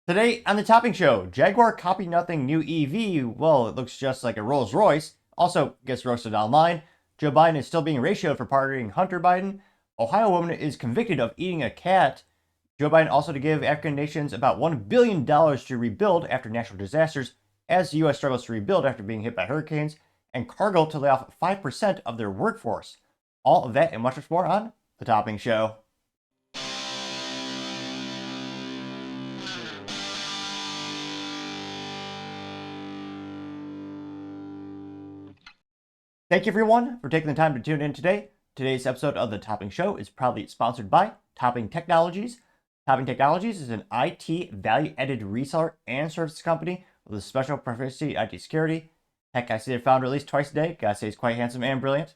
Today on the Topping Show, Jaguar copy nothing new EV. Well, it looks just like a Rolls Royce. Also gets roasted online. Joe Biden is still being ratioed for pardoning Hunter Biden. Ohio woman is convicted of eating a cat. Joe Biden also to give African nations about $1 billion to rebuild after natural disasters as the U.S. struggles to rebuild after being hit by hurricanes. And Cargill to lay off 5% of their workforce. All of that and much more on the Topping Show. Thank you everyone for taking the time to tune in today. Today's episode of the Topping Show is proudly sponsored by Topping Technologies. Topping Technologies is an IT value-added reseller and services company with a special proficiency in IT security. Heck, I see their founder at least twice a day. Gotta say he's quite handsome and brilliant.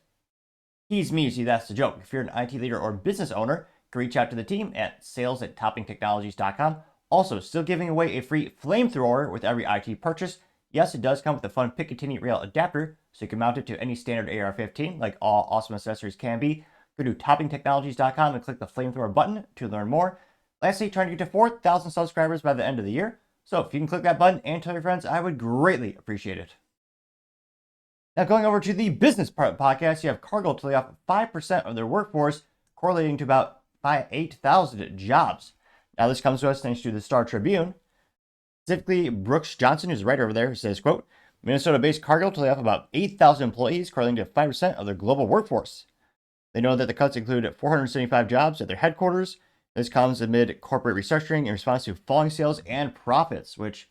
He's me, see that's the joke. If you're an IT leader or business owner, you can reach out to the team at sales@toppingtechnologies.com. Also, still giving away a free flamethrower with every IT purchase. Yes, it does come with a fun Picatinny rail adapter, so you can mount it to any standard AR-15, like all awesome accessories can be. Go to toppingtechnologies.com and click the flamethrower button to learn more. Lastly, trying to get to 4,000 subscribers by the end of the year. So if you can click that button and tell your friends, I would greatly appreciate it. Now going over to the business part of the podcast, you have Cargill to lay off 5% of their workforce, correlating to about 8,000 jobs. Now this comes to us thanks to the Star Tribune. Specifically, Brooks Johnson, who's right over there, who says, quote, Minnesota-based Cargill to lay off about 8,000 employees, correlating to 5% of their global workforce. They know that the cuts include 475 jobs at their headquarters. This comes amid corporate restructuring in response to falling sales and profits, which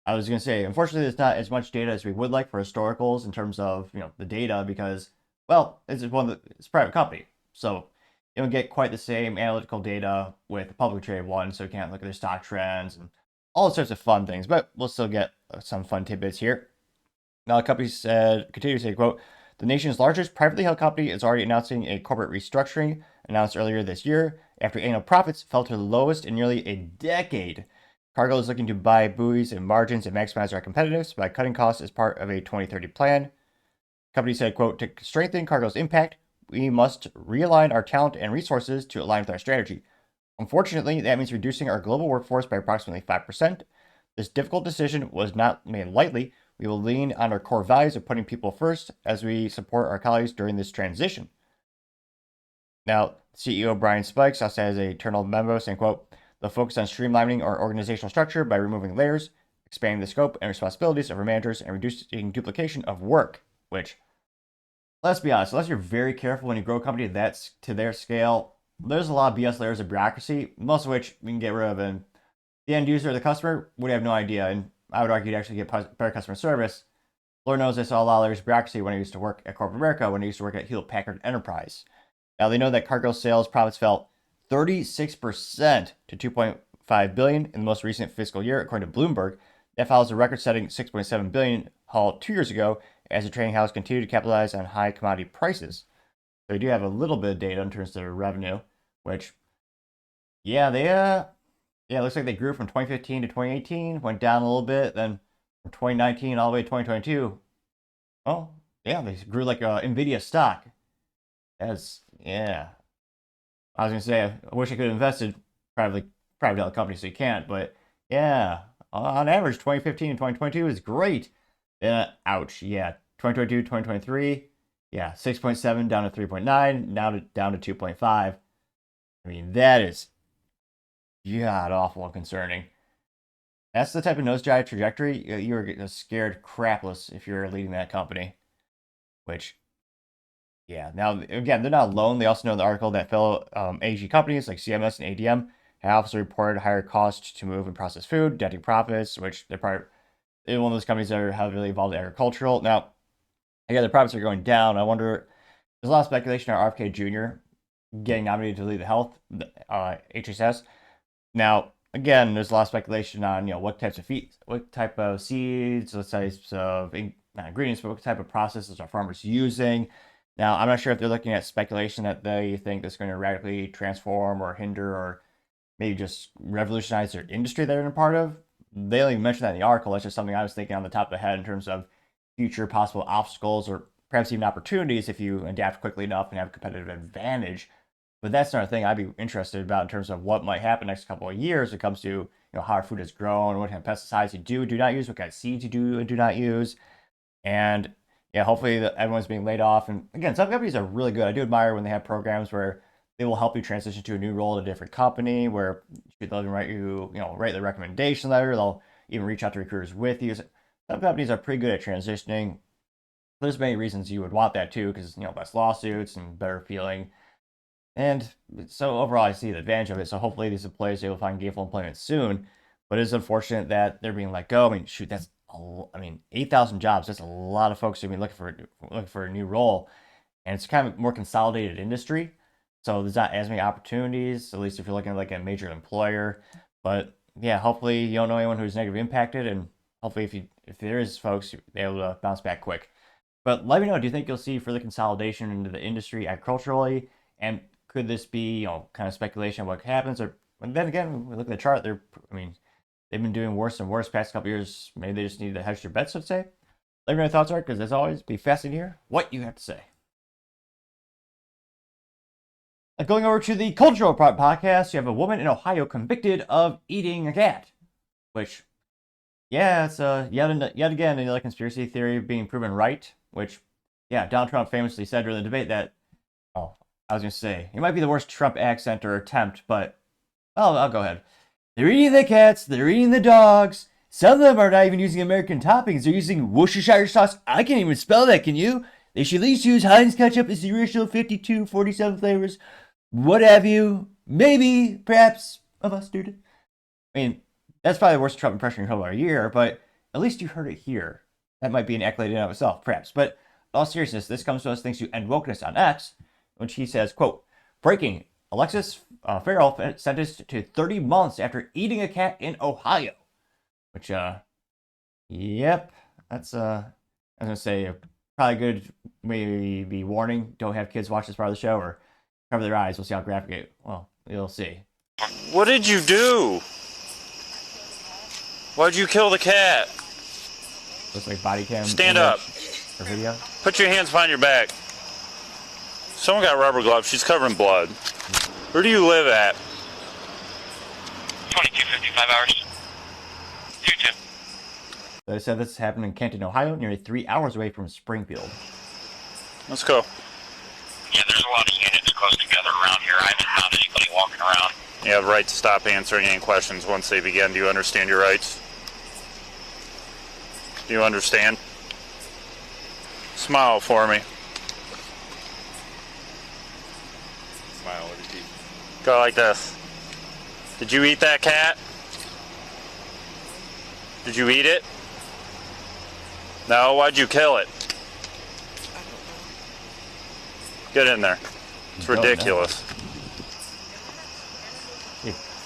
I was going to say, unfortunately, there's not as much data as we would like for historicals in terms of, the data because, well, it's a private company. So you don't get quite the same analytical data with the publicly traded one, so you can't look at their stock trends and all sorts of fun things, but we'll still get some fun tidbits here. Now, the company continues to say, quote, the nation's largest privately held company is already announcing a corporate restructuring announced earlier this year after annual profits fell to the lowest in nearly a decade. Cargill is looking to buy buoys and margins and maximize our competitiveness by cutting costs as part of a 2030 plan. The company said, quote, to strengthen Cargill's impact, we must realign our talent and resources to align with our strategy. Unfortunately, that means reducing our global workforce by approximately 5%. This difficult decision was not made lightly. We will lean on our core values of putting people first as we support our colleagues during this transition. Now, CEO Brian Spikes also has a internal memo saying, quote, they'll focus on streamlining our organizational structure by removing layers, expanding the scope and responsibilities of our managers, and reducing duplication of work, which, let's be honest, unless you're very careful when you grow a company that's to their scale, there's a lot of BS layers of bureaucracy, most of which we can get rid of, and the end user, the customer, would have no idea, and I would argue to actually get better customer service. Lord knows I saw a lot of layers of bureaucracy when I used to work at corporate America, when I used to work at Hewlett Packard Enterprise. Now, they know that Cargill sales profits fell 36% to $2.5 billion in the most recent fiscal year, according to Bloomberg. That follows a record-setting $6.7 billion haul 2 years ago as the trading house continued to capitalize on high commodity prices. So we do have a little bit of data in terms of their revenue, which, it looks like they grew from 2015 to 2018, went down a little bit, then from 2019 all the way to 2022. Oh, yeah, they grew like NVIDIA stock. I was going to say, I wish I could have invested private held companies, so you can't, but yeah, on average, 2015 and 2022 is great. Ouch, yeah, 2022, 2023. Yeah, 6.7 down to 3.9, now down to 2.5. I mean, that is god awful and concerning. That's the type of nosedive trajectory you're scared crapless if you're leading that company. Which, yeah. Now, again, they're not alone. They also know in the article that fellow AG companies like CMS and ADM have also reported higher costs to move and process food, denting profits, which they're one of those companies that are heavily involved in agricultural. Now, again, the profits are going down. I wonder, there's a lot of speculation on RFK Jr. getting nominated to lead the health, HSS. Now, again, there's a lot of speculation on, what type of seeds, what types of ingredients, what type of processes are farmers using. Now, I'm not sure if they're looking at speculation that they think that's going to radically transform or hinder or maybe just revolutionize their industry they're in a part of. They don't even mention that in the article. That's just something I was thinking on the top of the head in terms of future possible obstacles or perhaps even opportunities if you adapt quickly enough and have a competitive advantage But that's another thing I'd be interested about in terms of what might happen next couple of years when it comes to how our food is grown, what kind of pesticides you do not use, what kind of seeds you do and do not use, and yeah, hopefully everyone's being laid off. And again, some companies are really good. I do admire when they have programs where they will help you transition to a new role at a different company, where they'll even write write the recommendation letter. They'll even reach out to recruiters with you. Some companies are pretty good at transitioning. There's many reasons you would want that too, because less lawsuits and better feeling. And so overall, I see the advantage of it. So hopefully these employees will find gainful employment soon. But it is unfortunate that they're being let go. I mean, shoot, 8,000 jobs. That's a lot of folks who've been looking for a new role, and it's kind of a more consolidated industry. So there's not as many opportunities, at least if you're looking at like a major employer. But yeah, hopefully you don't know anyone who's negatively impacted, and hopefully if there is folks, they're able to bounce back quick. But let me know, do you think you'll see further consolidation into the industry agriculturally? And could this be, kind of speculation of what happens? Or then again, when we look at the chart, they've been doing worse and worse past couple years. Maybe they just need to hedge their bets, so to say. Let me know your thoughts are, because as always, be fascinating to hear what you have to say. Going over to the Cultural Podcast, you have a woman in Ohio convicted of eating a cat. Which, yeah, it's yet again another conspiracy theory being proven right. Which, yeah, Donald Trump famously said during the debate that, I was going to say, it might be the worst Trump accent or attempt, but I'll go ahead. They're eating the cats, they're eating the dogs. Some of them are not even using American toppings. They're using Worcestershire sauce. I can't even spell that, can you? They should at least use Heinz ketchup as the original 52, 47 flavors. What have you? Maybe, perhaps, a mustard. I mean, that's probably the worst Trump impression you've heard all year, but at least you heard it here. That might be an accolade in and of itself, perhaps. But in all seriousness, this comes to us thanks to End Wokeness on X, when he says, quote, breaking, Alexis Farrell sentenced to 30 months after eating a cat in Ohio. Which, yep, that's, I was going to say, probably good, maybe warning. Don't have kids watch this part of the show or cover their eyes. We'll see how graphic it, well, you'll see. What did you do? Why'd you kill the cat? Looks like body cam. Stand up. Or video. Put your hands behind your back. Someone got rubber gloves. She's covered in blood. Where do you live at? 2255 hours. 22. They said this happened in Canton, Ohio, nearly 3 hours away from Springfield. Let's go. Yeah, there's a lot of units close together around here. I haven't found anybody walking around. You have the right to stop answering any questions once they begin. Do you understand your rights? Do you understand? Smile for me. Smile with your teeth. Go like this. Did you eat that cat? Did you eat it? No, why'd you kill it? Get in there. It's ridiculous.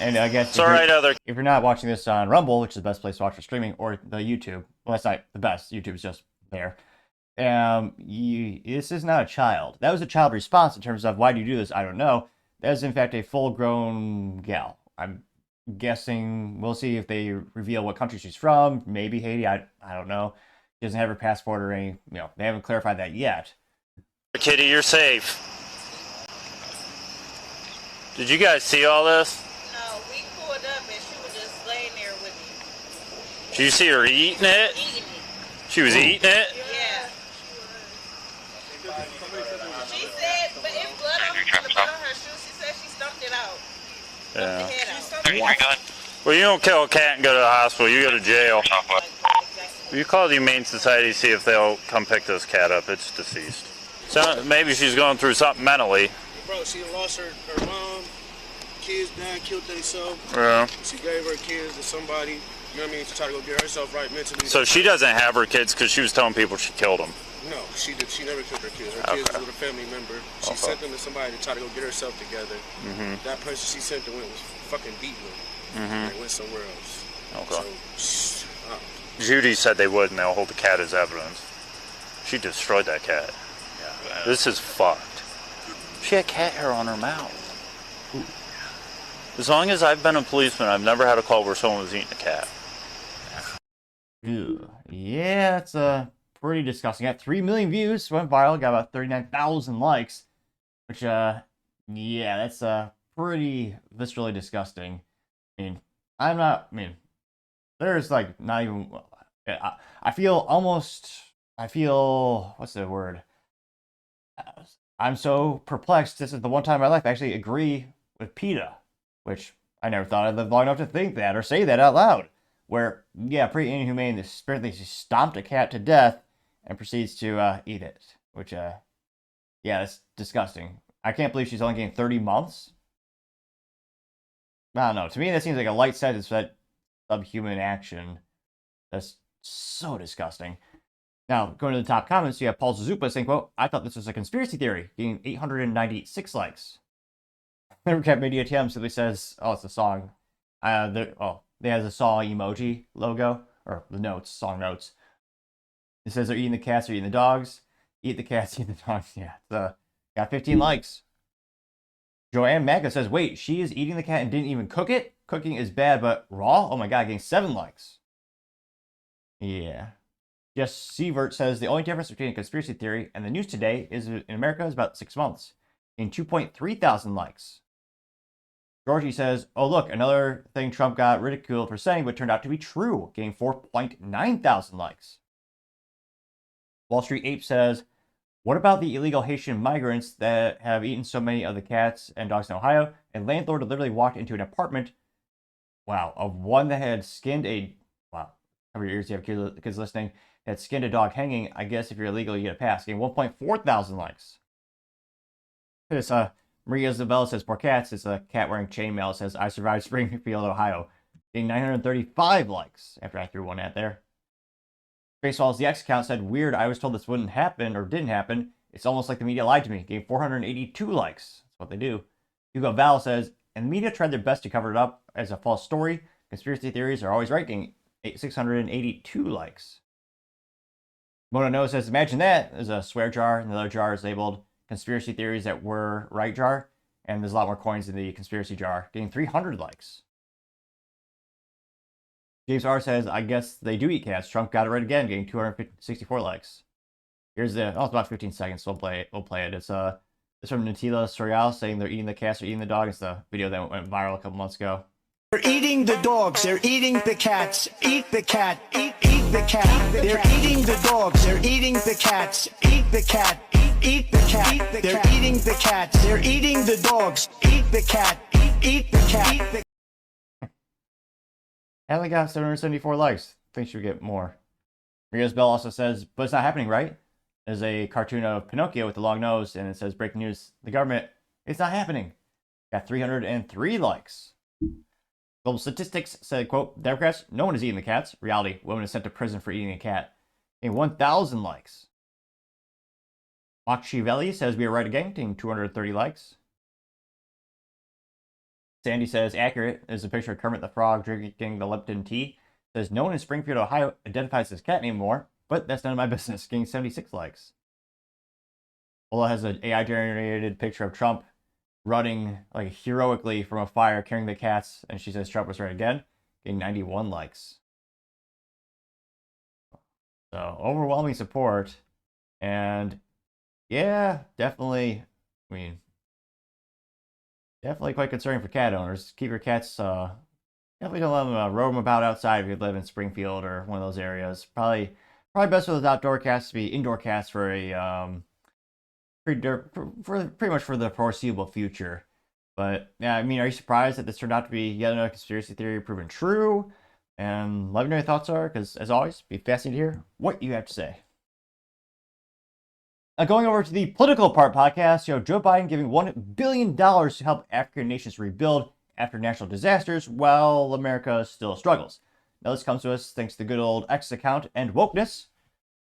And I guess it's alright, if you're not watching this on Rumble, which is the best place to watch for streaming, or the YouTube, well, that's not the best. YouTube is just there. This is not a child. That was a child response in terms of why do you do this? I don't know. That is in fact a full-grown gal. I'm guessing we'll see if they reveal what country she's from. Maybe Haiti. I don't know. She doesn't have her passport or any. They haven't clarified that yet. Kitty, you're safe. Did you guys see all this? No, we pulled up and she was just laying there with me. Did you see her eating it? Eating it. She was eating it? Yeah. She said, but it's blood on her shoes. She said she stumped it out. Yeah. The head out. 33 gun. Well, you don't kill a cat and go to the hospital. You go to jail. Southwest. You call the Humane Society, see if they'll come pick this cat up. It's deceased. So maybe she's going through something mentally. Bro, she lost her mom, kids died, killed themselves. Yeah. She gave her kids to somebody, you know what I mean, to try to go get herself right mentally. So she doesn't have her kids because she was telling people she killed them. No, she never killed her kids. Her kids was with a family member. She sent them to somebody to try to go get herself together. Mm-hmm. That person she sent them with was fucking beating them. Mm-hmm. They went somewhere else. Okay. So, Judy said they would, and they'll hold the cat as evidence. She destroyed that cat. Yeah. This is fucked. She had cat hair on her mouth. Ooh. As long as I've been a policeman, I've never had a call where someone was eating a cat. Ew. Yeah, it's pretty disgusting. Got 3 million views, went viral, got about 39,000 likes, which Yeah, that's pretty viscerally disgusting. There's like not even. I feel almost. I feel what's the word? I'm so perplexed. This is the one time in my life I actually agree with PETA, which I never thought I'd live long enough to think that or say that out loud. Where, yeah, pretty inhumane. This apparently she stomped a cat to death and proceeds to eat it. Which, yeah, that's disgusting. I can't believe she's only getting 30 months. I don't know. To me, that seems like a light sentence for that subhuman action. That's so disgusting. Now, going to the top comments, you have Paul Zuzupa saying, quote, I thought this was a conspiracy theory, getting 896 likes. Nevercat Media TM simply says, oh, it's a song. They has a saw emoji logo, or the notes, song notes. It says they're eating the cats, they're eating the dogs. Eat the cats, eat the dogs. Yeah, it's, got 15 likes. Joanne Maga says, wait, she is eating the cat and didn't even cook it? Cooking is bad, but raw? Oh my god, getting 7 likes. Yeah. Jess Sievert says, the only difference between a conspiracy theory and the news today is in America is about 6 months. In 2.3 thousand likes. Georgie says, oh look, another thing Trump got ridiculed for saying but turned out to be true, getting 4.9 thousand likes. Wall Street Ape says, what about the illegal Haitian migrants that have eaten so many of the cats and dogs in Ohio? A landlord literally walked into an apartment, of one that had skinned a, cover your ears, you have kids listening, had skinned a dog hanging. I guess if you're illegal, you get a pass. Getting 1.4 thousand likes. This, Maria Isabella says, poor cats. It's a cat wearing chainmail. It says, I survived Springfield, Ohio. Getting 935 likes after I threw one at there. Baseball's the X account said, weird, I was told this wouldn't happen or didn't happen. It's almost like the media lied to me. Getting 482 likes. That's what they do. Hugo Val says, and the media tried their best to cover it up as a false story. Conspiracy theories are always right. Getting 682 likes. Mona Noah says, imagine that. There's a swear jar, and the other jar is labeled conspiracy theories that were right jar. And there's a lot more coins in the conspiracy jar. Getting 300 likes. James R. says, I guess they do eat cats. Trump got it right again, getting 264 likes. Here's the, it's about 15 seconds, so we'll play it. It's from Natila Sorial saying they're eating the cats, they're eating the dogs. It's the video that went viral a couple months ago. They're eating the dogs, they're eating the cats. Eat the cat, eat the cat. They're eating the dogs, they're eating the cats. Eat the cat, eat the cat. They're eating the cats, they're eating the dogs. Eat the cat, eat the cat. I only got 774 likes. I think she would get more. Rios Bell also says, but it's not happening, right? There's a cartoon of Pinocchio with the long nose, and it says, breaking news, the government, it's not happening. Got 303 likes. Global Statistics said, quote, Democrats, no one is eating the cats. Reality, woman is sent to prison for eating a cat. Getting 1,000 likes. Machiavelli says, we are right again, getting 230 likes. Sandy says, accurate. There's a picture of Kermit the Frog drinking the Lipton tea. Says, no one in Springfield, Ohio identifies as cat anymore, but that's none of my business. Getting 76 likes. Ola has an AI-generated picture of Trump running like heroically from a fire, carrying the cats, and she says Trump was right again. Getting 91 likes. So, overwhelming support. And, yeah, definitely, definitely quite concerning for cat owners. Keep your cats, definitely don't let them roam about outside if you live in Springfield or one of those areas. Probably best for those outdoor cats to be indoor cats for a, pretty much for the foreseeable future. But, yeah, are you surprised that this turned out to be yet another conspiracy theory proven true? And let me know your thoughts are, because, as always, be fascinated to hear what you have to say. Going over to the political part podcast, Joe Biden giving $1 billion to help African nations rebuild after natural disasters while America still struggles. Now this comes to us thanks to the good old X account and wokeness.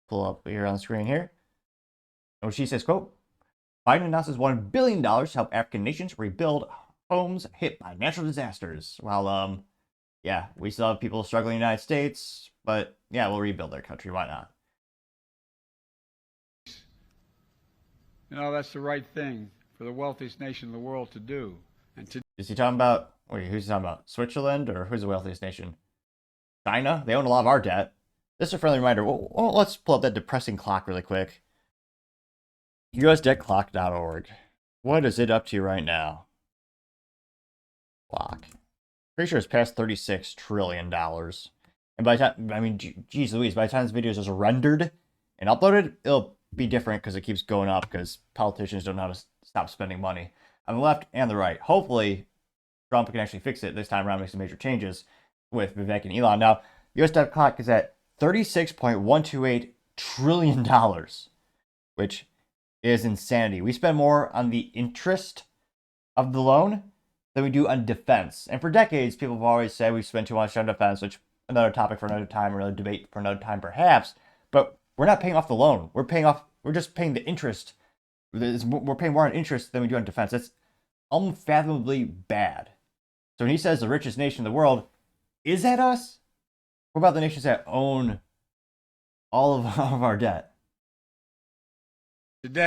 Pull up here on the screen here. And she says, quote, Biden announces $1 billion to help African nations rebuild homes hit by natural disasters. While, we still have people struggling in the United States, but yeah, we'll rebuild their country. Why not? That's the right thing for the wealthiest nation in the world to do. Is he talking about, who's he talking about? Switzerland, or who's the wealthiest nation? China? They own a lot of our debt. Just a friendly reminder. Well, let's pull up that depressing clock really quick. USDebtClock.org. What is it up to right now? Block. Pretty sure it's past $36 trillion. And by the time, I mean, geez Louise, by the time this video is just rendered and uploaded, it'll be different because it keeps going up because politicians don't know how to stop spending money on the left and the right. Hopefully, Trump can actually fix it this time around, make some major changes with Vivek and Elon. Now, the US debt clock is at $36.128 trillion, which is insanity. We spend more on the interest of the loan than we do on defense. And for decades, people have always said we spend too much on defense, which another topic for another time, or another debate for another time perhaps. But we're not paying off the loan. We're just paying the interest. We're paying more on interest than we do on defense. That's unfathomably bad. So when he says the richest nation in the world, is that us? What about the nations that own all of our debt?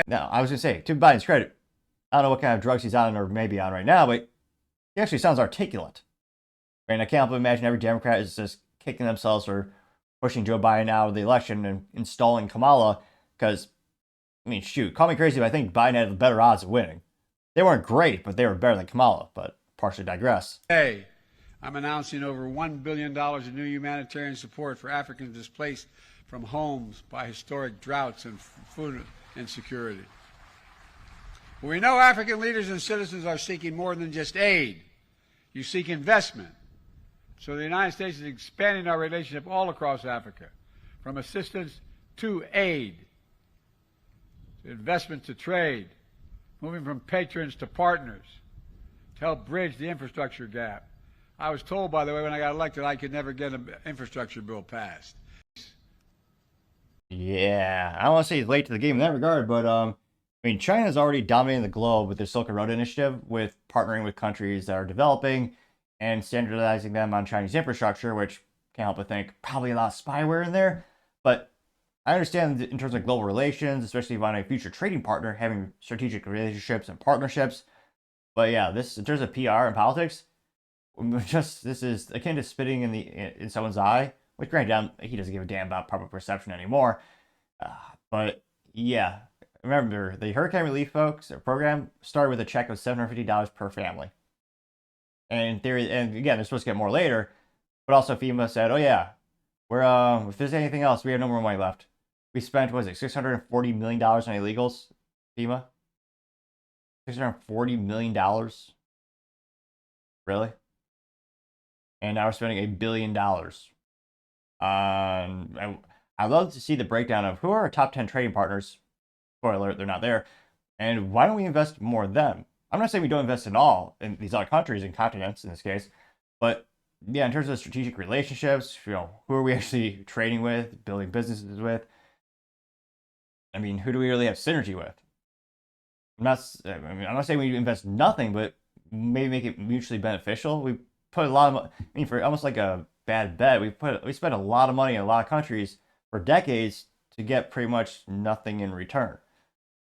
Now, I was going to say, to Biden's credit, I don't know what kind of drugs he's on or maybe on right now, but he actually sounds articulate. I mean, I can't imagine every Democrat is just kicking themselves for pushing Joe Biden out of the election and installing Kamala because, I mean, shoot, call me crazy, but I think Biden had better odds of winning. They weren't great, but they were better than Kamala, but partially digress. Hey, I'm announcing over $1 billion in new humanitarian support for Africans displaced from homes by historic droughts and food insecurity. We know African leaders and citizens are seeking more than just aid. You seek investment. So the United States is expanding our relationship all across Africa, from assistance to aid, to investment to trade, moving from patrons to partners, to help bridge the infrastructure gap. I was told, by the way, when I got elected, I could never get an infrastructure bill passed. Yeah, I don't want to say he's late to the game in that regard, but I mean, China's already dominating the globe with their Silk Road initiative, with partnering with countries that are developing and standardizing them on Chinese infrastructure, which can't help but think probably a lot of spyware in there. But I understand in terms of global relations, especially if you want a future trading partner, having strategic relationships and partnerships. But yeah, this in terms of PR and politics, this is akin to spitting in someone's eye. Which, granted, he doesn't give a damn about public perception anymore. But yeah, remember the hurricane relief program started with a check of $750 per family. And in theory, and again, they're supposed to get more later. But also FEMA said, oh yeah, if there's anything else, we have no more money left. We spent, what was it, $640 million on illegals, FEMA? $640 million? Really? And now we're spending $1 billion. I'd love to see the breakdown of who are our top 10 trading partners. Spoiler alert, they're not there. And why don't we invest more in them? I'm not saying we don't invest in all in these other countries and continents in this case, but yeah, in terms of strategic relationships, who are we actually trading with, building businesses with? I mean, who do we really have synergy with? I'm not saying we invest nothing, but maybe make it mutually beneficial. We put a lot of money, I mean, for almost like a bad bet, we spent a lot of money in a lot of countries for decades to get pretty much nothing in return.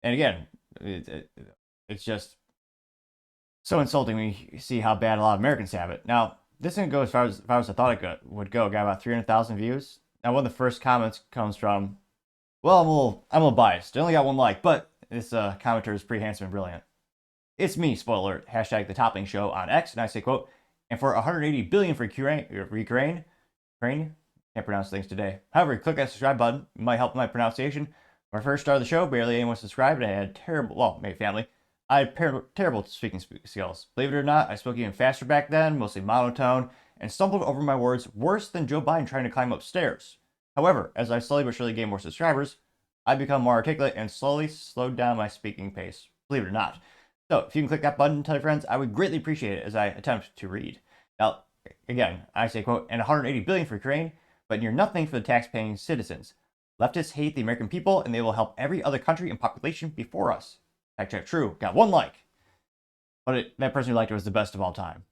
And again, it's just so insulting when you see how bad a lot of Americans have it. Now, this didn't go as far as I thought it would go. Got about 300,000 views. Now, one of the first comments comes from, well, I'm a little biased. I only got one like, but this commenter is pretty handsome and brilliant. It's me, spoiler alert, hashtag the Topping Show on X, and I say, quote, and for $180 billion for Ukraine, can't pronounce things today. However, click that subscribe button. It might help my pronunciation. When I first started the show, barely anyone subscribed, and I had maybe family. I had terrible speaking skills. Believe it or not, I spoke even faster back then, mostly monotone, and stumbled over my words worse than Joe Biden trying to climb upstairs. However, as I slowly but surely gained more subscribers, I become more articulate and slowly slowed down my speaking pace. Believe it or not. So, if you can click that button and tell your friends, I would greatly appreciate it as I attempt to read. Now, again, I say, quote, and $180 billion for Ukraine, but near nothing for the tax-paying citizens. Leftists hate the American people, and they will help every other country and population before us. Fact check, true. Got one like. But that person who liked it was the best of all time.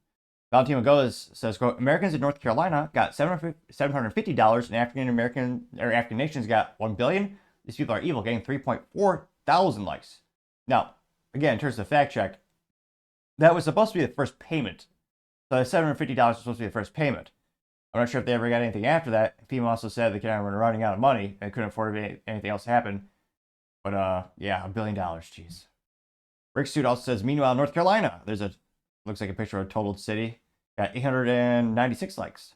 Valentino Gomez says, quote, Americans in North Carolina got $750, and African nations got $1 billion. These people are evil, getting 3.4 thousand likes. Now, again, in terms of fact check, that was supposed to be the first payment. So the $750 was supposed to be the first payment. I'm not sure if they ever got anything after that. FEMA also said they were running out of money and couldn't afford anything else to happen. But yeah, $1 billion, jeez. Rick Suit also says, meanwhile, North Carolina, looks like a picture of a totaled city, got 896 likes.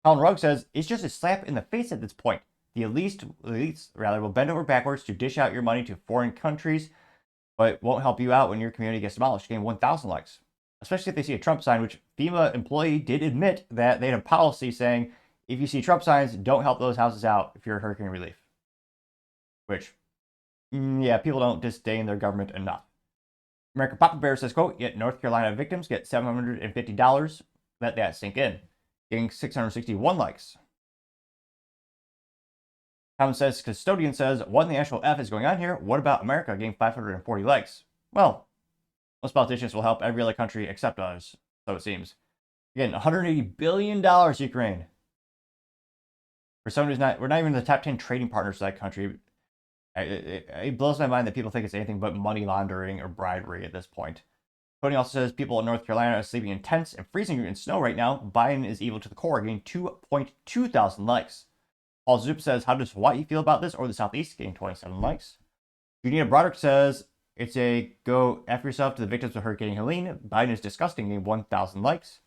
Colin Rugg says, it's just a slap in the face at this point. The elites will bend over backwards to dish out your money to foreign countries, but won't help you out when your community gets demolished. Gain 1,000 likes. Especially if they see a Trump sign, which FEMA employee did admit that they had a policy saying, if you see Trump signs, don't help those houses out if you're hurricane relief. Which, yeah, people don't disdain their government enough. American Papa Bear says, quote, yet North Carolina victims get $750. Let that sink in. Getting 661 likes. Tom says, Custodian says, what in the actual F is going on here? What about America getting 540 likes? Well, most politicians will help every other country except us, so it seems. Again, $180 billion, Ukraine. For someone who's not, we're not even in the top 10 trading partners of that country. It blows my mind that people think it's anything but money laundering or bribery at this point. Tony also says people in North Carolina are sleeping in tents and freezing in snow right now. Biden is evil to the core, getting 2.2 thousand likes. Paul Zoop says, how does Hawaii feel about this? Or the Southeast, getting 27 likes. Junita Broderick says, it's a go F yourself to the victims of Hurricane Helene. Biden is disgusting, getting 1,000 likes.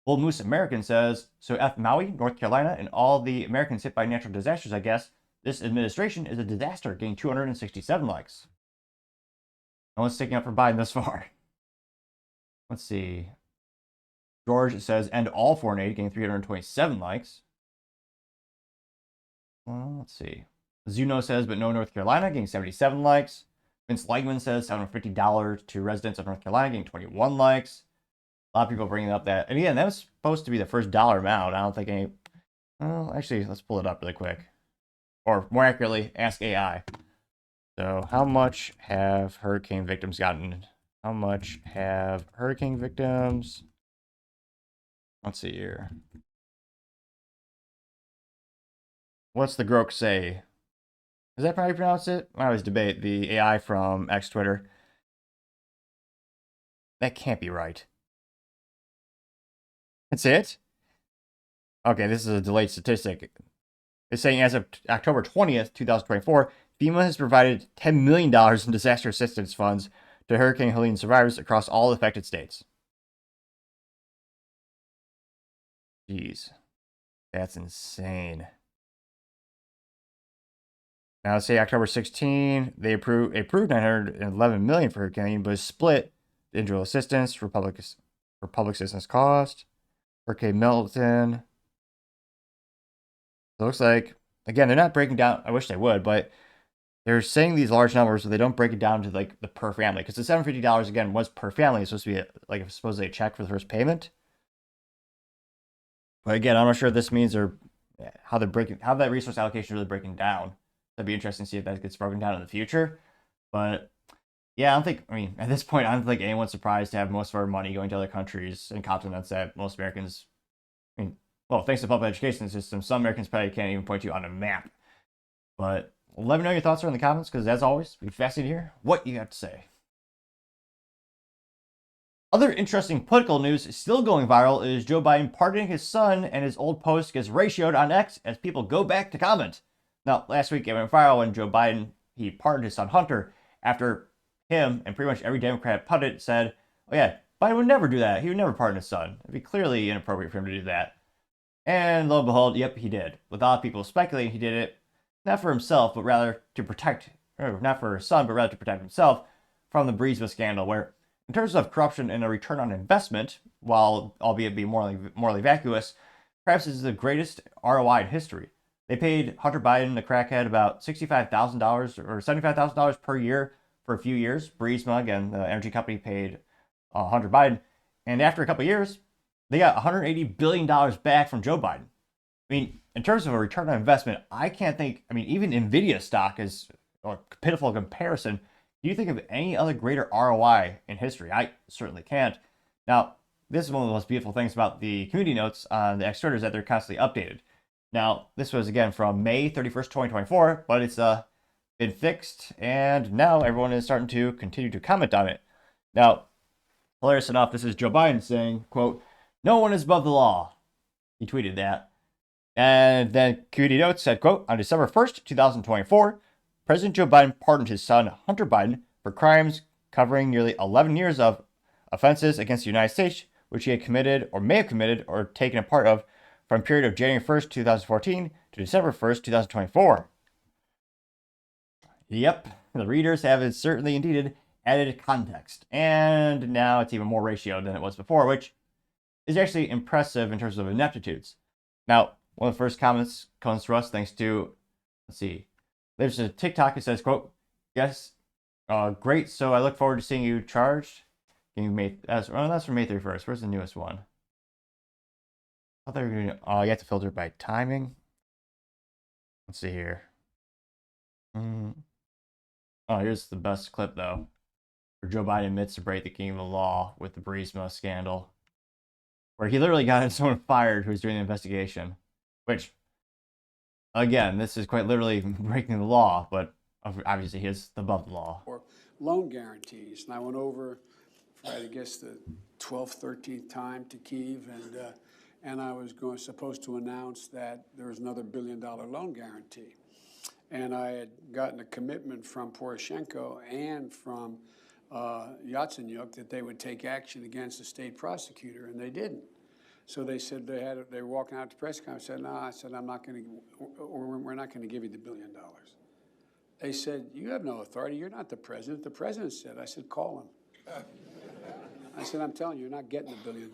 Bull Moose American says, so F Maui, North Carolina, and all the Americans hit by natural disasters, I guess. This administration is a disaster, getting 267 likes. No one's sticking up for Biden thus far. Let's see. George says, end all foreign aid, getting 327 likes. Well, let's see. Zuno says, but no North Carolina, getting 77 likes. Vince Legman says $750 to residents of North Carolina, getting 21 likes. A lot of people bringing up that. And again, that was supposed to be the first dollar amount. I don't think any... Well, actually, let's pull it up really quick. Or more accurately, ask AI. So, how much have hurricane victims gotten? How much have hurricane victims? Let's see here. What's the Grok say? Is that how you pronounce it? I always debate the AI from X Twitter. That can't be right. That's it? Okay, this is a delayed statistic. It's saying as of October 20th, 2024, FEMA has provided $10 million in disaster assistance funds to Hurricane Helene survivors across all affected states. Jeez. That's insane. Now, let's say October 16, they approved $911 million for Hurricane Helene, but it's split the individual assistance for public assistance cost. Hurricane Milton. It looks like, again, they're not breaking down. I wish they would, but they're saying these large numbers, so they don't break it down to like the per family. Because the $750 again was per family. It's supposed to be supposedly a check for the first payment. But again, I'm not sure if this means how that resource allocation is really breaking down. That'd be interesting to see if that gets broken down in the future. But yeah, at this point, I don't think anyone's surprised to have most of our money going to other countries and continents that most Americans, well, thanks to the public education system, some Americans probably can't even point to on a map. But let me know your thoughts are in the comments, because as always, it'd be fascinating to hear what you have to say. Other interesting political news still going viral is Joe Biden pardoning his son, and his old post gets ratioed on X as people go back to comment. Now, last week it went viral when Joe Biden, he pardoned his son Hunter after him and pretty much every Democrat pundit said, oh yeah, Biden would never do that. He would never pardon his son. It'd be clearly inappropriate for him to do that. And lo and behold, yep, he did. With a lot of people speculating he did it, not for himself, but rather to protect, or not for his son, but rather to protect himself from the Burisma scandal, where in terms of corruption and a return on investment, while albeit be morally vacuous, perhaps this is the greatest ROI in history. They paid Hunter Biden, the crackhead, about $65,000 or $75,000 per year for a few years. Burisma, again, the energy company, paid Hunter Biden. And after a couple of years, they got $180 billion back from Joe Biden. I mean, in terms of a return on investment, I can't think, even NVIDIA stock is a pitiful comparison. Do you think of any other greater ROI in history? I certainly can't. Now, this is one of the most beautiful things about the community notes on the X Twitter is that they're constantly updated. Now, this was, again, from May 31st, 2024, but it's been fixed, and now everyone is starting to continue to comment on it. Now, hilarious enough, this is Joe Biden saying, quote, no one is above the law. He tweeted that. And then community notes said, quote, on December 1st, 2024, President Joe Biden pardoned his son, Hunter Biden, for crimes covering nearly 11 years of offenses against the United States, which he had committed or may have committed or taken a part of from a period of January 1st, 2014 to December 1st, 2024. Yep, the readers have certainly indeed added context. And now it's even more ratio than it was before, which is actually impressive in terms of ineptitudes. Now, one of the first comments comes to us thanks to, let's see, there's a TikTok that says, quote, yes, great, so I look forward to seeing you charged. That's from May 31st. Where's the newest one? I thought you were going to, you have to filter it by timing. Let's see here. Oh, here's the best clip, though, where Joe Biden admits to break the king of the law with the Burisma scandal, where he literally got someone fired who was doing the investigation, which, again, this is quite literally breaking the law, but obviously he is above the law. Or loan guarantees. And I went over, I guess, the 12th, 13th time to Kyiv, and I was supposed to announce that there was another $1 billion loan guarantee. And I had gotten a commitment from Poroshenko and from Yatsenyuk that they would take action against the state prosecutor, and they didn't. So they said they were walking out to press conference. I said, no, I'm not going to, or we're not going to give you the $1 billion. They said, you have no authority. You're not the president. The president said. I said, call him. I said, I'm telling you, you're not getting the $1 billion.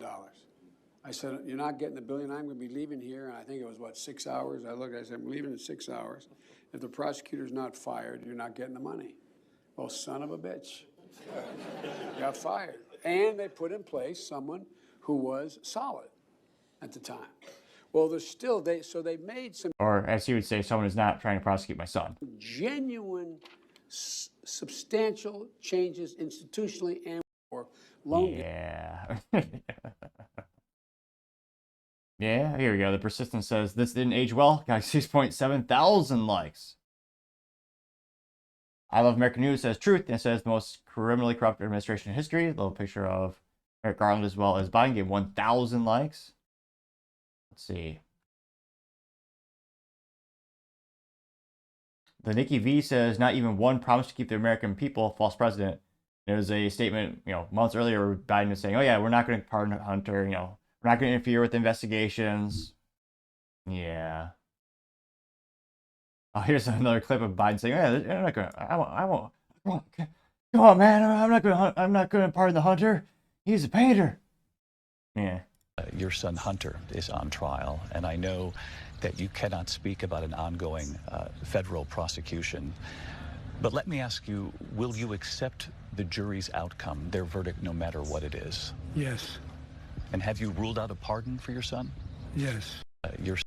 I said, you're not getting the $1 billion. I'm going to be leaving here. And I think it was, 6 hours? I said, I'm leaving in 6 hours. If the prosecutor's not fired, you're not getting the money. Well, son of a bitch. Got fired. And they put in place someone who was solid at the time. Well, there's still, so they made some... Or, as he would say, someone is not trying to prosecute my son. Genuine, substantial changes institutionally and for loan... Yeah. Yeah, here we go. The persistence says, this didn't age well. Got 6.7 thousand likes. I Love American News says truth, and it says the most criminally corrupt administration in history. A little picture of Merrick Garland as well as Biden gave 1,000 likes. Let's see. The Nikki V says, not even one promise to keep the American people, false president. There was a statement, months earlier where Biden was saying, oh yeah, we're not going to pardon Hunter, we're not going to interfere with investigations. Yeah. Oh, here's another clip of Biden saying, "Yeah, I'm not going. I won't. Come on, man. I'm not going to pardon the Hunter. He's a painter." Yeah. Your son Hunter is on trial, and I know that you cannot speak about an ongoing federal prosecution. But let me ask you: will you accept the jury's outcome, their verdict, no matter what it is? Yes. And have you ruled out a pardon for your son? Yes. Yet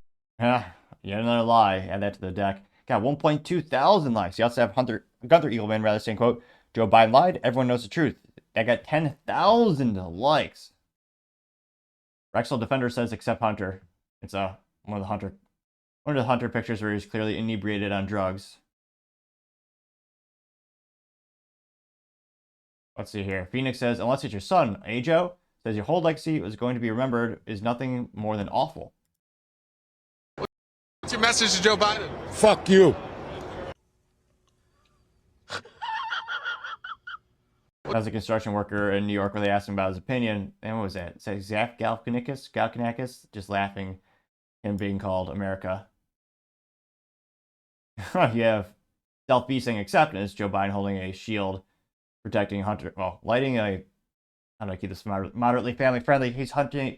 another lie. Add that to the deck. Got 1.2 thousand likes. You also have Gunther Eagleman rather saying, quote, Joe Biden lied. Everyone knows the truth. That got 10,000 likes. Rexel Defender says, except Hunter. It's one of the Hunter pictures where he's clearly inebriated on drugs. Let's see here. Phoenix says, unless it's your son, Joe, says your whole legacy was going to be remembered is nothing more than awful. What's your message to Joe Biden? Fuck you. As a construction worker in New York, where they asked him about his opinion, and what was that? It says Zach Galifianakis, just laughing, him being called America. You have Stealth B saying acceptance, Joe Biden holding a shield, protecting Hunter, well, lighting a, how do I keep this moderately family friendly? He's helping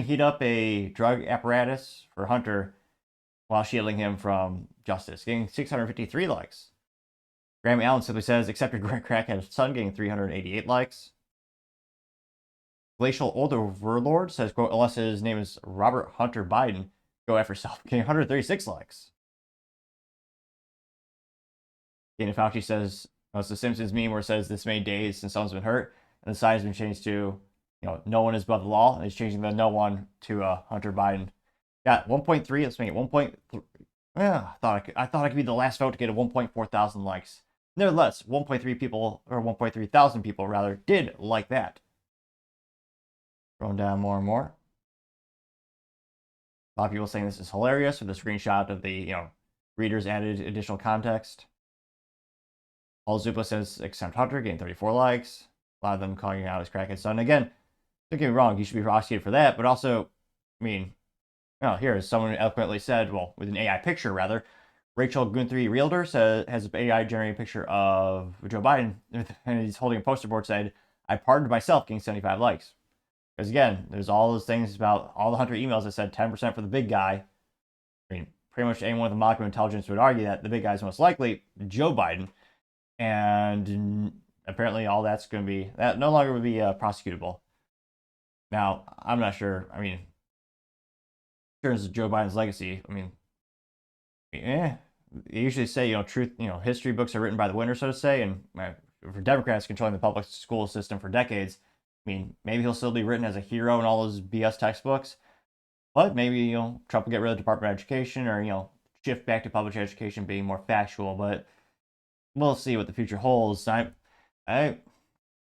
heat up a drug apparatus for Hunter while shielding him from justice, getting 653 likes. Graham Allen simply says, accepted crackhead son, getting 388 likes. Glacial Overlord says, quote, unless his name is Robert Hunter Biden, go after self, getting 136 likes. Dana Fauci says, it's the Simpsons meme where it says this many days since someone's been hurt, and the sign has been changed to, no one is above the law, and he's changing the no one to Hunter Biden. Got 1.3, let's make it 1.3. Yeah, I thought I could be the last vote to get a 1.4 thousand likes. Nevertheless, 1.3 people, or 1.3 thousand people rather, did like that. Scrolling down more and more. A lot of people saying this is hilarious with a screenshot of the, readers added additional context. Paul Zupla says accept Hunter, getting 34 likes. A lot of them calling out his crackhead son. Again, don't get me wrong, he should be prosecuted for that, but also, I mean, here, as someone eloquently said, well, with an AI picture, rather, Rachel Guthrie Realtor has an AI-generated picture of Joe Biden, and he's holding a poster board said, I pardoned myself, getting 75 likes. Because again, there's all those things about all the Hunter emails that said 10% for the big guy. I mean, pretty much anyone with a modicum of intelligence would argue that the big guy is most likely Joe Biden. And apparently all that's going to be, that no longer would be prosecutable. Now, I'm not sure, I mean, in terms of Joe Biden's legacy, I mean, they usually say, truth, history books are written by the winner, so to say, and for Democrats controlling the public school system for decades, I mean, maybe he'll still be written as a hero in all those BS textbooks, but maybe, Trump will get rid of the Department of Education or, shift back to public education being more factual, but we'll see what the future holds. I'm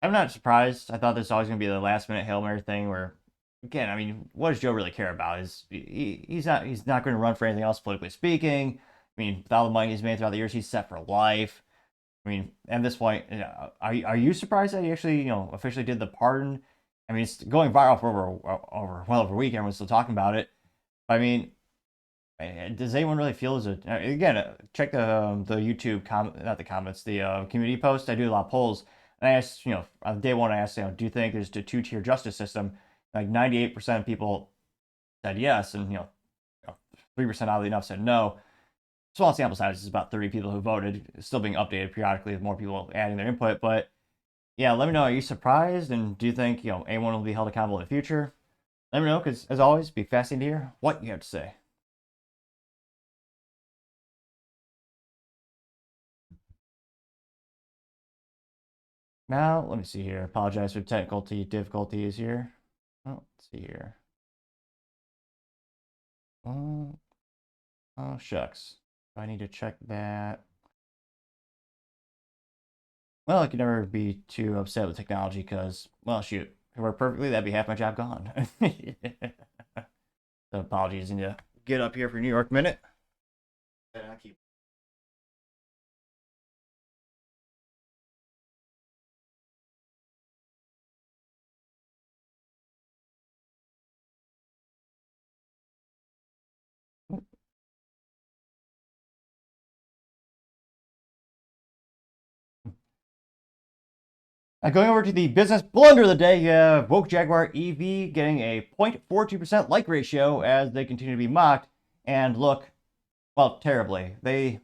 not surprised. I thought this was always going to be the last minute Hail Mary thing where, again, I mean, what does Joe really care about? He's not going to run for anything else politically speaking. I mean, with all the money he's made throughout the years, he's set for life. I mean, at this point, are you surprised that he actually, officially did the pardon? I mean, it's going viral for well over a week. Everyone's still talking about it. I mean, does anyone really feel as again? Check the YouTube not the comments, the community post. I do a lot of polls, and I asked, on day one, I asked, do you think there's a two-tier justice system? Like 98% of people said yes, and 3% oddly enough said no. Small sample size is about 30 people who voted. It's still being updated periodically with more people adding their input. But yeah, let me know. Are you surprised? And do you think anyone will be held accountable in the future? Let me know, because as always, be fascinating to hear what you have to say. Now, let me see here. Apologize for technical difficulties here. Oh, let's see here. Oh, shucks. I need to check that. Well, I could never be too upset with technology because, well, shoot, if it worked perfectly, that'd be half my job gone. So apologies, I need to get up here for New York Minute. I'll keep. Going over to the business blunder of the day, you have woke Jaguar EV getting a 0.42% like ratio as they continue to be mocked and look, well, terribly. They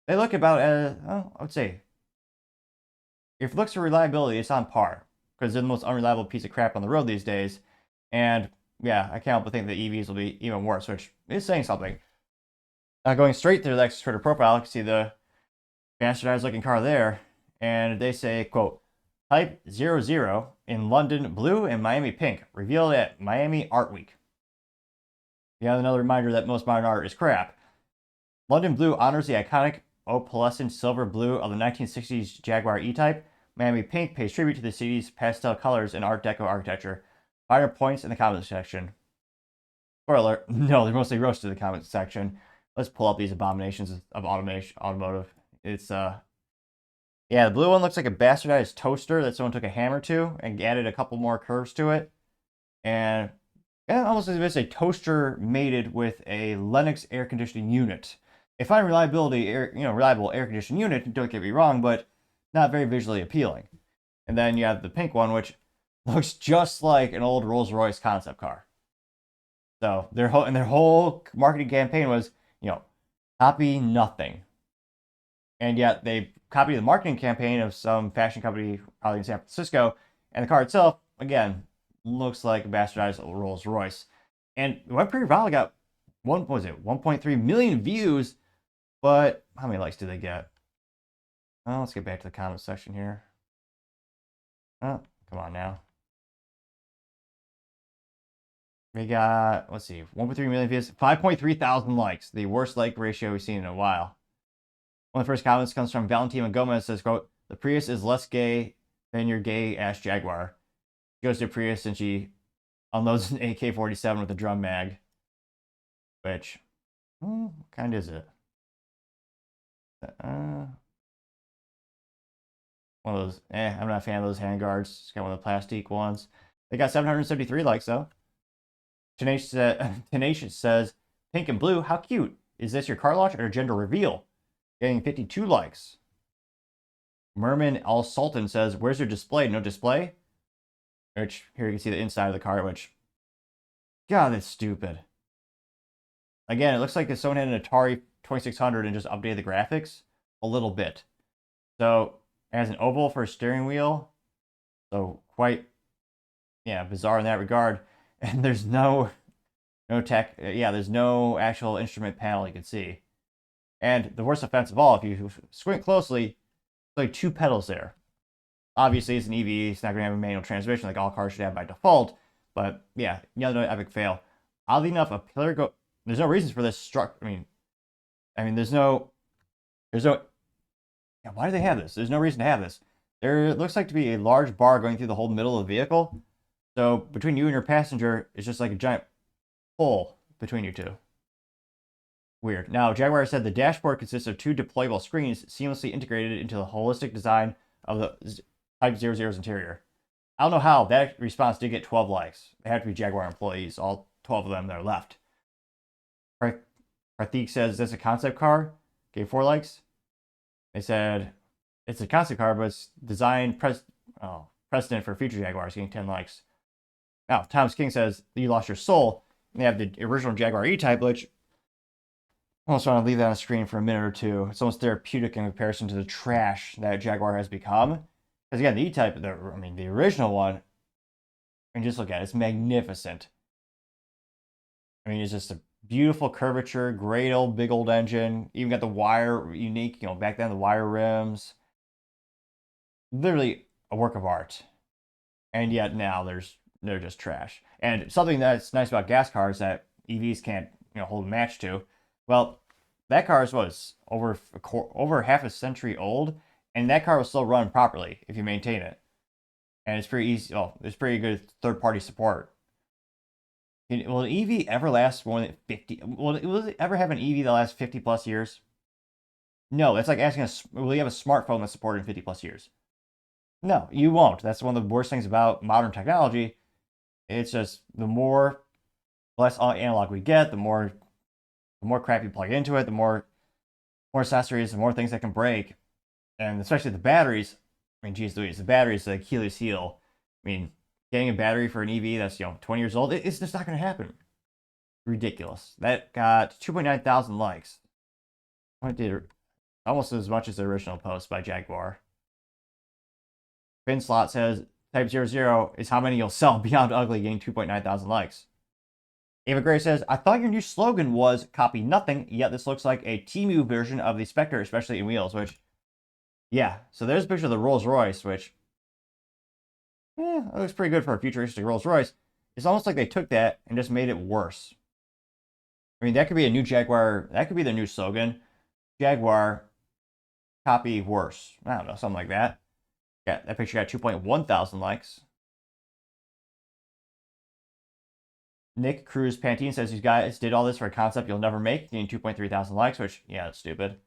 look about as, I would say, if looks for reliability, it's on par because they're the most unreliable piece of crap on the road these days. And yeah, I can't help but think that EVs will be even worse, which is saying something. Going straight through the Lexus Twitter profile, you can see the bastardized looking car there, and they say, quote, Type 00 in London blue and Miami pink, revealed at Miami Art Week. Yeah, another reminder that most modern art is crap. London blue honors the iconic opalescent silver blue of the 1960s Jaguar E-Type. Miami pink pays tribute to the city's pastel colors and Art Deco architecture. Finer points in the comments section. Spoiler, no, they're mostly roasted in the comments section. Let's pull up these abominations of automotive. It's yeah, the blue one looks like a bastardized toaster that someone took a hammer to and added a couple more curves to it. And yeah, almost as if it's a toaster mated with a Lennox air conditioning unit. A fine reliable air conditioning unit, don't get me wrong, but not very visually appealing. And then you have the pink one, which looks just like an old Rolls-Royce concept car. So their whole marketing campaign was, copy nothing. And yet they copied the marketing campaign of some fashion company probably in San Francisco, and the car itself, again, looks like a bastardized Rolls Royce. And it went pretty viral. Got 1.3 million views, but how many likes do they get? Oh, let's get back to the comment section here. Oh, come on now. We got, let's see, 1.3 million views, 5.3 thousand likes, the worst like ratio we've seen in a while. One of the first comments comes from Valentina Gomez. Says, quote, the Prius is less gay than your gay-ass Jaguar. She goes to Prius and she unloads an AK-47 with a drum mag. Which, what kind is it? one of those. I'm not a fan of those handguards. It's got one of the plastic ones. They got 773 likes though. Tenacious says, "Pink and blue, how cute! Is this your car launch or gender reveal?" Getting 52 likes. Merman Al Sultan says, "Where's your display? No display?" Which here you can see the inside of the car. Which, God, that's stupid. Again, it looks like if someone had an Atari 2600 and just updated the graphics a little bit. So it has an oval for a steering wheel. So quite, bizarre in that regard. And there's no tech. There's no actual instrument panel you can see. And the worst offense of all, if you squint closely, there's like 2 pedals there. Obviously, it's an EV. It's not going to have a manual transmission like all cars should have by default. But yeah, another epic fail. Oddly enough, a pillar go. There's no reasons for this structure. I mean, there's no. Why do they have this? There's no reason to have this. There looks like to be a large bar going through the whole middle of the vehicle. So between you and your passenger, it's just like a giant hole between you two. Weird. Now, Jaguar said the dashboard consists of 2 deployable screens seamlessly integrated into the holistic design of the Type 00's interior. I don't know how that response did get 12 likes. They have to be Jaguar employees, all 12 of them that are left. Pratik says, "Is this a concept car?" Gave 4 likes. They said, "It's a concept car, but it's designed precedent for future Jaguars," getting 10 likes. Now, Thomas King says, "You lost your soul." And they have the original Jaguar E-Type, which I almost want to leave that on the screen for a minute or two. It's almost therapeutic in comparison to the trash that Jaguar has become. Because again, the E-Type, the original one, just look at it. It's magnificent. It's just a beautiful curvature, great old big old engine. Even got the wire, unique, back then the wire rims. Literally a work of art. And yet now they're just trash. And something that's nice about gas cars that EVs can't hold a match to. Well, that car was over half a century old, and that car will still run properly if you maintain it. And it's pretty easy. There's pretty good third-party support. Will an EV ever last more than 50? Will it ever have an EV that lasts 50 plus years? No, that's like asking will you have a smartphone that's supported in 50 plus years? No, you won't. That's one of the worst things about modern technology. It's just the less analog we get, the more crap you plug into it, the more accessories, the more things that can break. And especially the batteries. Geez Louise, the battery is the Achilles heel. Getting a battery for an EV that's 20 years old, it's just not going to happen. Ridiculous. That got 2.9 thousand likes. Almost as much as the original post by Jaguar. Finn Slot says Type 00 is how many you'll sell beyond ugly, getting 2.9 thousand likes. Ava Gray says, "I thought your new slogan was copy nothing, yet this looks like a Temu version of the Spectre, especially in wheels," which, so there's a picture of the Rolls Royce, which, it looks pretty good for a futuristic Rolls Royce. It's almost like they took that and just made it worse. That could be a new Jaguar, that could be the new slogan. Jaguar, copy worse. I don't know, something like that. Yeah, that picture got 2.1 thousand likes. Nick Cruz Pantene says, "These guys did all this for a concept you'll never make," getting 2.3 thousand likes, which, that's stupid.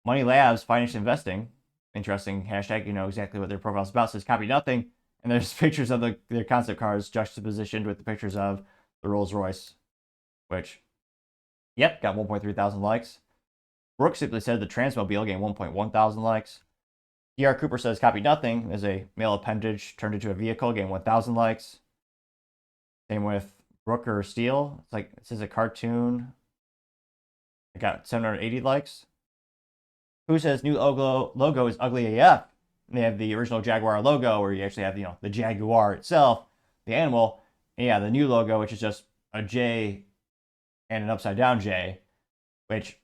Money Labs, Financial Investing, interesting hashtag, exactly what their profile's about, says copy nothing. And there's pictures of their concept cars juxtapositioned with the pictures of the Rolls Royce, which, got 1.3 thousand likes. Brooks simply said the Transmobile getting 1.1 thousand likes. DR Cooper says copy nothing as a male appendage turned into a vehicle, getting 1,000 likes. Same with Brooker Steel. It says a cartoon. It got 780 likes. Who says new logo is ugly AF? And they have the original Jaguar logo where you actually have the Jaguar itself, the animal. And the new logo, which is just a J and an upside down J, which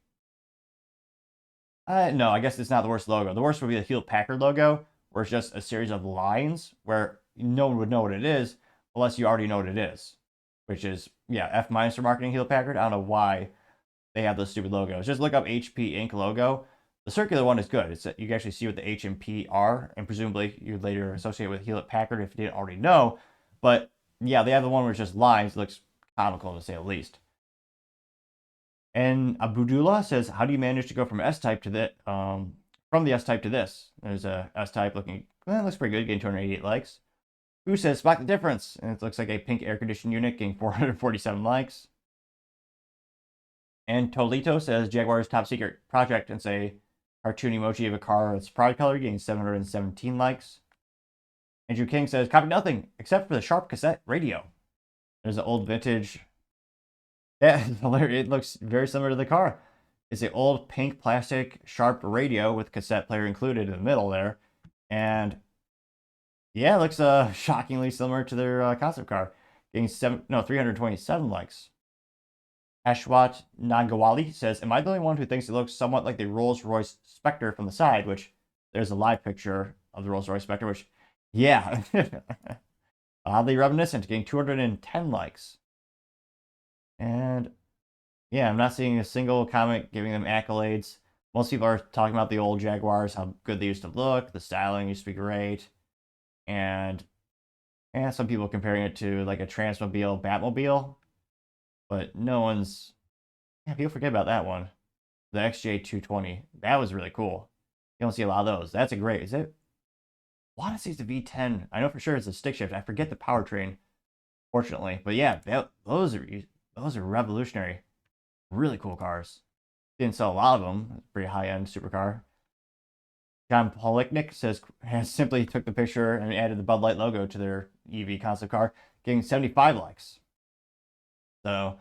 no, I guess it's not the worst logo. The worst would be the Hewlett Packard logo, where it's just a series of lines where no one would know what it is unless you already know what it is, which is F- for marketing Hewlett Packard. I don't know why they have those stupid logos. Just look up HP Inc. logo. The circular one is good. You can actually see what the H and P are, and presumably you'd later associate with Hewlett Packard if you didn't already know. But they have the one where it's just lines. It looks comical to say the least. And Abdullah says, "How do you manage to go from S-Type to from the S-Type to this. There's a S-Type looking, well, looks pretty good, getting 288 likes. Who says spot the difference? And it looks like a pink air conditioned unit getting 447 likes. And Tolito says Jaguar's top secret project and say cartoon emoji of a car with its pride color getting 717 likes. Andrew King says copy nothing except for the sharp cassette radio. There's an old vintage. Yeah, it looks very similar to the car. It's an old pink plastic sharp radio with cassette player included in the middle there. And yeah, it looks shockingly similar to their concept car. Getting 327 likes. Ashwat Nagawali says, am I the only one who thinks it looks somewhat like the Rolls-Royce Spectre from the side? Which, there's a live picture of the Rolls-Royce Spectre, which, yeah. Oddly reminiscent, getting 210 likes. And, yeah, I'm not seeing a single comment giving them accolades. Most people are talking about the old Jaguars, how good they used to look, the styling used to be great. And some people comparing it to like a Transmobile Batmobile. But no one's... Yeah, people forget about that one. The XJ220. That was really cool. You don't see a lot of those. That's a great... Is it... I want to say it's a V10. I know for sure it's a stick shift. I forget the powertrain, fortunately. But yeah, those are revolutionary. Really cool cars. Didn't sell a lot of them. Pretty high-end supercar. John Polnick says, simply took the picture and added the Bud Light logo to their EV concept car, getting 75 likes. So,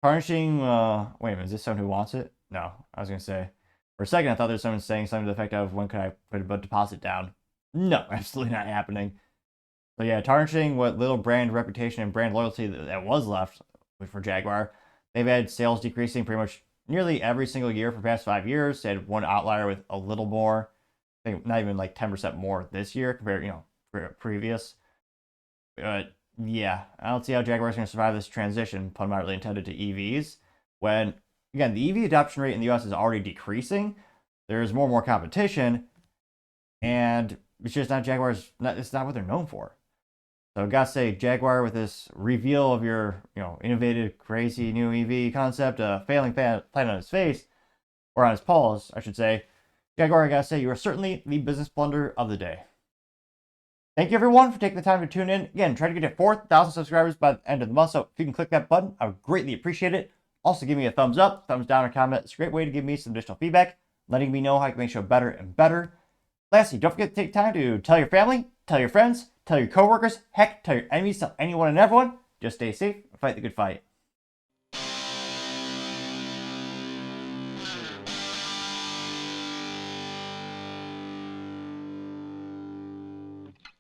tarnishing, wait a minute, is this someone who wants it? No, I was going to say, for a second I thought there was someone saying something to the effect of, when could I put a deposit down? No, absolutely not happening. So yeah, tarnishing what little brand reputation and brand loyalty that was left for Jaguar. They've had sales decreasing pretty much nearly every single year for the past 5 years. They had one outlier with a little more, I think not even like 10% more this year compared, previous. But yeah, I don't see how Jaguar's going to survive this transition, primarily intended to EVs, when, again, the EV adoption rate in the US is already decreasing. There's more and more competition, and it's just not Jaguar's, it's not what they're known for. So I gotta say, Jaguar, with this reveal of your, innovative, crazy new EV concept, failing plan on its face, or on its paws, I should say, Jaguar, I gotta say, you are certainly the business blunder of the day. Thank you, everyone, for taking the time to tune in. Again, try to get to 4,000 subscribers by the end of the month, so if you can click that button, I would greatly appreciate it. Also, give me a thumbs up, thumbs down, or comment. It's a great way to give me some additional feedback, letting me know how I can make the show better and better. Lastly, don't forget to take time to tell your family, tell your friends, tell your coworkers, heck, tell your enemies, tell anyone and everyone. Just stay safe and fight the good fight.